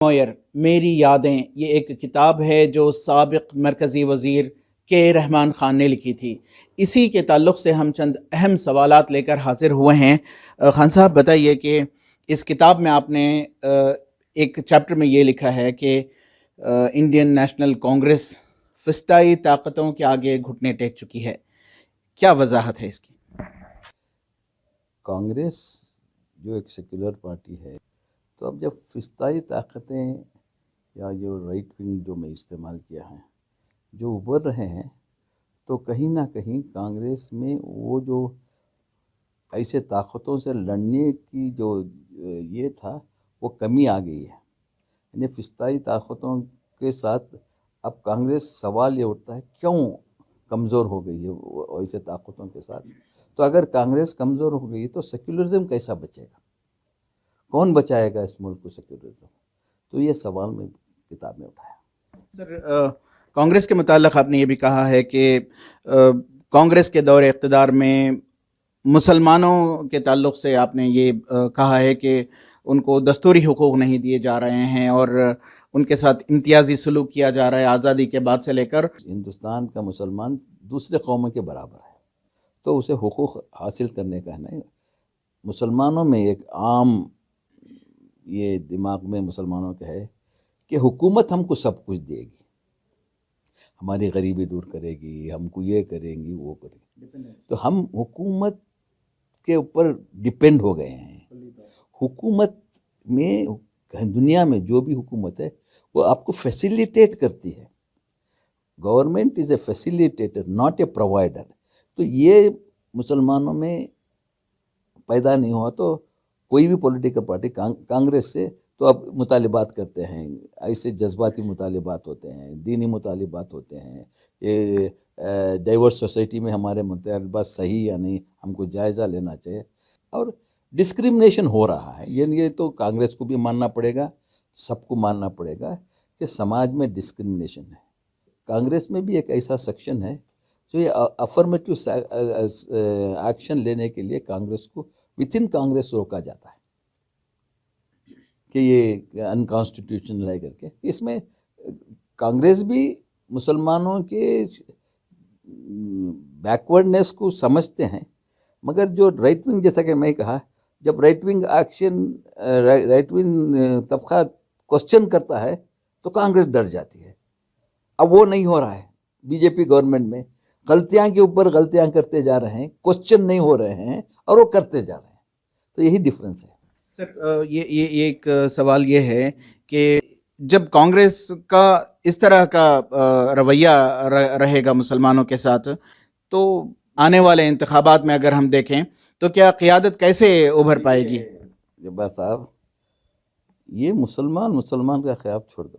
مویر میری یادیں یہ ایک کتاب ہے جو سابق مرکزی وزیر کے رحمان خان نے لکھی تھی. اسی کے تعلق سے ہم چند اہم سوالات لے کر حاضر ہوئے ہیں. خان صاحب بتائیے کہ اس کتاب میں آپ نے ایک چیپٹر میں یہ لکھا ہے کہ انڈین نیشنل کانگریس فسطائی طاقتوں کے آگے گھٹنے ٹیک چکی ہے. کیا وضاحت ہے اس کی؟ کانگریس جو ایک سیکولر پارٹی ہے، تو اب جب فسطائی طاقتیں یا جو رائٹ ونگ جو میں استعمال کیا ہے جو ابھر رہے ہیں، تو کہیں نہ کہیں کانگریس میں وہ جو ایسے طاقتوں سے لڑنے کی جو یہ تھا وہ کمی آ گئی ہے. یعنی فسطائی طاقتوں کے ساتھ اب کانگریس سوال یہ اٹھتا ہے کیوں کمزور ہو گئی ہے ایسے طاقتوں کے ساتھ. تو اگر کانگریس کمزور ہو گئی تو سیکولرزم کیسا بچے گا؟ کون بچائے گا اس ملک کو سیکولرزم؟ تو یہ سوال میں کتاب میں اٹھایا. سر، کانگریس کے متعلق آپ نے یہ بھی کہا ہے کہ کانگریس کے دور اقتدار میں مسلمانوں کے تعلق سے آپ نے یہ کہا ہے کہ ان کو دستوری حقوق نہیں دیے جا رہے ہیں اور ان کے ساتھ امتیازی سلوک کیا جا رہا ہے آزادی کے بعد سے لے کر. ہندوستان کا مسلمان دوسرے قوموں کے برابر ہے، تو اسے حقوق حاصل کرنے کا ہے نا. مسلمانوں میں ایک عام یہ دماغ میں مسلمانوں کا ہے کہ حکومت ہم کو سب کچھ دے گی، ہماری غریبی دور کرے گی، ہم کو یہ کریں گی وہ کریں گی. تو ہم حکومت کے اوپر ڈیپینڈ ہو گئے ہیں. حکومت میں دنیا میں جو بھی حکومت ہے وہ آپ کو فیسیلیٹیٹ کرتی ہے. Government is a facilitator not a provider. تو یہ مسلمانوں میں پیدا نہیں ہوا. تو کوئی بھی پولیٹیکل پارٹی کانگریس سے تو اب مطالبات کرتے ہیں، ایسے جذباتی مطالبات ہوتے ہیں، دینی مطالبات ہوتے ہیں، یہ ڈائیورس سوسائٹی میں ہمارے مطالبات صحیح یا نہیں، ہم کو جائزہ لینا چاہیے. اور ڈسکریمنیشن ہو رہا ہے، یہ تو کانگریس کو بھی ماننا پڑے گا، سب کو ماننا پڑے گا کہ سماج میں ڈسکریمنیشن ہے. کانگریس میں بھی ایک ایسا سیکشن ہے جو یہ افرمیٹیو ایکشن لینے کے لیے کانگریس کو وتھ ان کانگریس روکا جاتا ہے کہ یہ انکانسٹیٹیوشنل ہے کر کے. اس میں کانگریس بھی مسلمانوں کے بیکورڈنیس کو سمجھتے ہیں، مگر جو رائٹ ونگ، جیسا کہ میں کہا، جب right wing action right wing طبقہ کوسچن کرتا ہے تو کانگریس ڈر جاتی ہے. اب وہ نہیں ہو رہا ہے. بی جے پی گورنمنٹ میں غلطیاں کے اوپر غلطیاں کرتے جا رہے ہیں، کوسچن نہیں ہو رہے ہیں اور وہ کرتے جا رہے ہیں. تو یہی ڈفرینس ہے. سر، یہ ایک سوال یہ ہے کہ جب کانگریس کا اس طرح کا رویہ رہے گا مسلمانوں کے ساتھ، تو آنے والے انتخابات میں اگر ہم دیکھیں تو کیا قیادت کیسے ابھر پائے گی؟ جبار صاحب، یہ مسلمان کا خیال چھوڑ دو.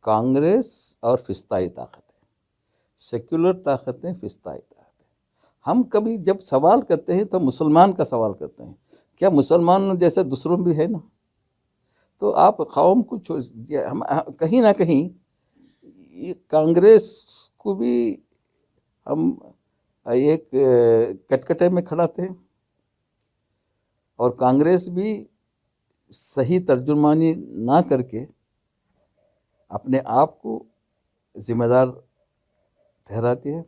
کانگریس اور فسطائی طاقتیں، سیکولر طاقتیں، فسطائی طاقتیں. ہم کبھی جب سوال کرتے ہیں تو مسلمان کا سوال کرتے ہیں، کیا مسلمان جیسے دوسروں بھی ہے نا؟ تو آپ قوم کو ہم کہیں نہ کہیں کانگریس کو بھی ہم ایک کٹکٹے میں کھڑاتے ہیں، اور کانگریس بھی صحیح ترجمانی نہ کر کے اپنے آپ کو ذمہ دار ٹھہراتی ہے.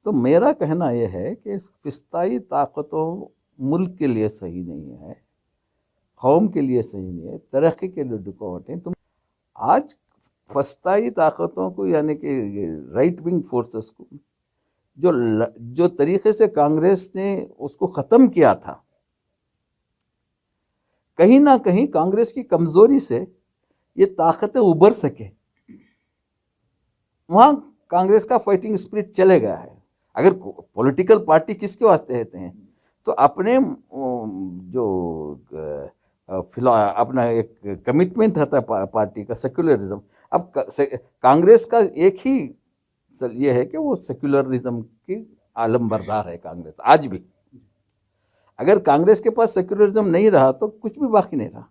تو میرا کہنا یہ ہے کہ فسطائی طاقتوں ملک کے لیے صحیح نہیں ہے، قوم کے لیے صحیح نہیں ہے، ترقی کے لیے رکاوٹ ہے. تم آج فسطائی طاقتوں کو، یعنی کہ رائٹ ونگ فورسز کو، جو طریقے سے کانگریس نے اس کو ختم کیا تھا، کہیں نہ کہیں کانگریس کی کمزوری سے یہ طاقتیں ابھر سکے. وہاں کانگریس کا فائٹنگ اسپرٹ چلے گیا ہے. اگر پولیٹیکل پارٹی کس کے واسطے ہوتے ہیں تو اپنے جو اپنا ایک کمٹمنٹ ہوتا ہے پارٹی کا، سیکولرزم. اب کانگریس کا ایک ہی یہ ہے کہ وہ سیکولرزم کی عالم بردار ہے کانگریس آج بھی. اگر کانگریس کے پاس سیکولرزم نہیں رہا تو کچھ بھی باقی نہیں رہا.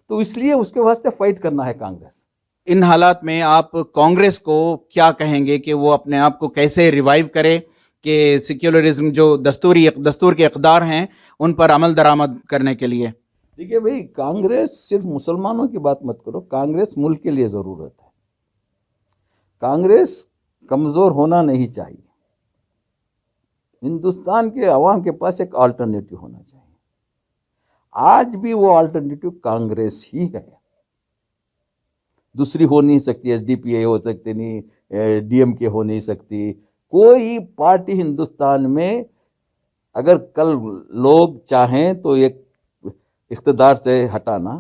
تو اس لیے اس کے واسطے فائٹ کرنا ہے کانگریس. ان حالات میں آپ کانگریس کو کیا کہیں گے کہ وہ اپنے آپ کو کیسے ریوائیو کرے کہ سیکولرزم جو دستور کے اقدار ہیں ان پر عمل درآمد کرنے کے لیے؟ دیکھیے بھائی، کانگریس صرف مسلمانوں کی بات مت کرو، کانگریس ملک کے لیے ضرورت ہے. کانگریس کمزور ہونا نہیں چاہیے. ہندوستان کے عوام کے پاس ایک آلٹرنیٹو ہونا چاہیے. آج بھی وہ آلٹرنیٹو کانگریس ہی ہے، دوسری ہو نہیں سکتی. ایس ڈی پی اے ہو سکتی نہیں، ڈی ایم کے ہو نہیں سکتی. کوئی پارٹی ہندوستان میں اگر کل لوگ چاہیں تو ایک اقتدار سے ہٹانا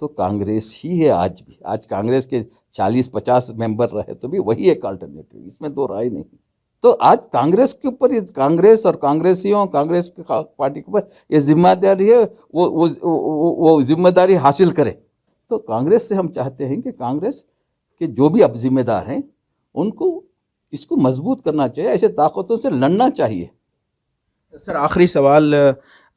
تو کانگریس ہی ہے. آج بھی، آج کانگریس کے 40-50 ممبر رہے تو بھی وہی ایک آلٹرنیٹو، اس میں دو رائے نہیں. تو آج کانگریس کے اوپر، کانگریس اور کانگریسیوں، کانگریس کی پارٹی کے اوپر یہ ذمہ داری ہے، وہ ذمہ داری حاصل کرے. تو کانگریس سے ہم چاہتے ہیں کہ کانگریس کے جو بھی اب ذمہ دار ہیں ان کو اس کو مضبوط کرنا چاہیے، ایسے طاقتوں سے لڑنا چاہیے. سر آخری سوال،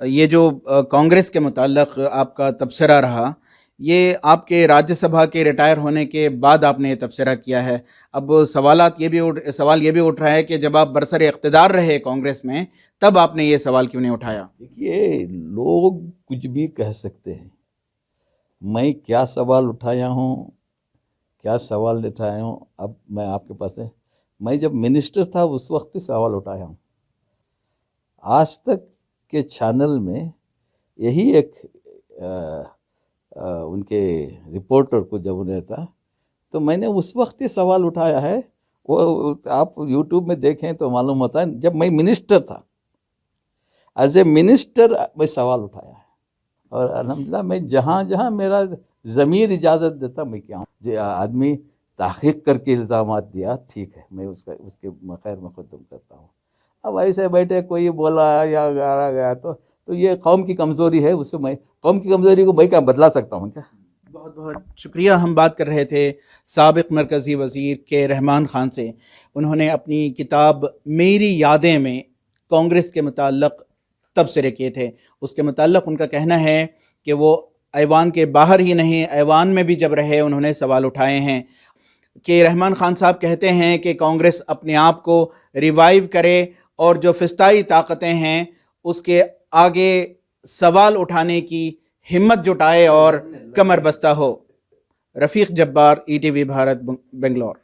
یہ جو کانگریس کے متعلق آپ کا تبصرہ رہا، یہ آپ کے راجیہ سبھا کے ریٹائر ہونے کے بعد آپ نے یہ تبصرہ کیا ہے. اب سوال یہ بھی اٹھ رہا ہے کہ جب آپ برسر اقتدار رہے کانگریس میں تب آپ نے یہ سوال کیوں نہیں اٹھایا؟ دیکھیے، لوگ کچھ بھی کہہ سکتے ہیں. میں کیا سوال اٹھایا ہوں، کیا سوال اٹھایا ہوں، اب میں آپ کے پاس ہے. میں جب منسٹر تھا اس وقت ہی سوال اٹھایا ہوں. آج تک کے چینل میں یہی ایک ان کے رپورٹر کو جب انہیں تھا تو میں نے اس وقت ہی سوال اٹھایا ہے. وہ آپ یوٹیوب میں دیکھیں تو معلوم ہوتا ہے، جب میں منسٹر تھا، ایز اے منسٹر میں سوال اٹھایا ہے. اور الحمدللہ میں جہاں جہاں میرا ضمیر اجازت دیتا میں کیا ہوں. جو آدمی تحقیق کر کے الزامات دیا، ٹھیک ہے، میں اس کے خیر مقدم کرتا ہوں. اب ایسے بیٹھے کوئی بولا یا گاڑا گیا تو یہ قوم کی کمزوری ہے. اس سے میں قوم کی کمزوری کو میں کیا بدلا سکتا ہوں کیا؟ بہت بہت شکریہ. ہم بات کر رہے تھے سابق مرکزی وزیر کے رحمان خان سے. انہوں نے اپنی کتاب میری یادیں میں کانگریس کے متعلق تبصرے کیے تھے. اس کے متعلق ان کا کہنا ہے کہ وہ ایوان کے باہر ہی نہیں، ایوان میں بھی جب رہے انہوں نے سوال اٹھائے ہیں. کہ رحمان خان صاحب کہتے ہیں کہ کانگریس اپنے آپ کو ریوائیو کرے اور جو فسطائی طاقتیں ہیں اس کے آگے سوال اٹھانے کی ہمت جٹائے اور کمر بستہ ہو. رفیق جبار، ETV بھارت، بنگلور.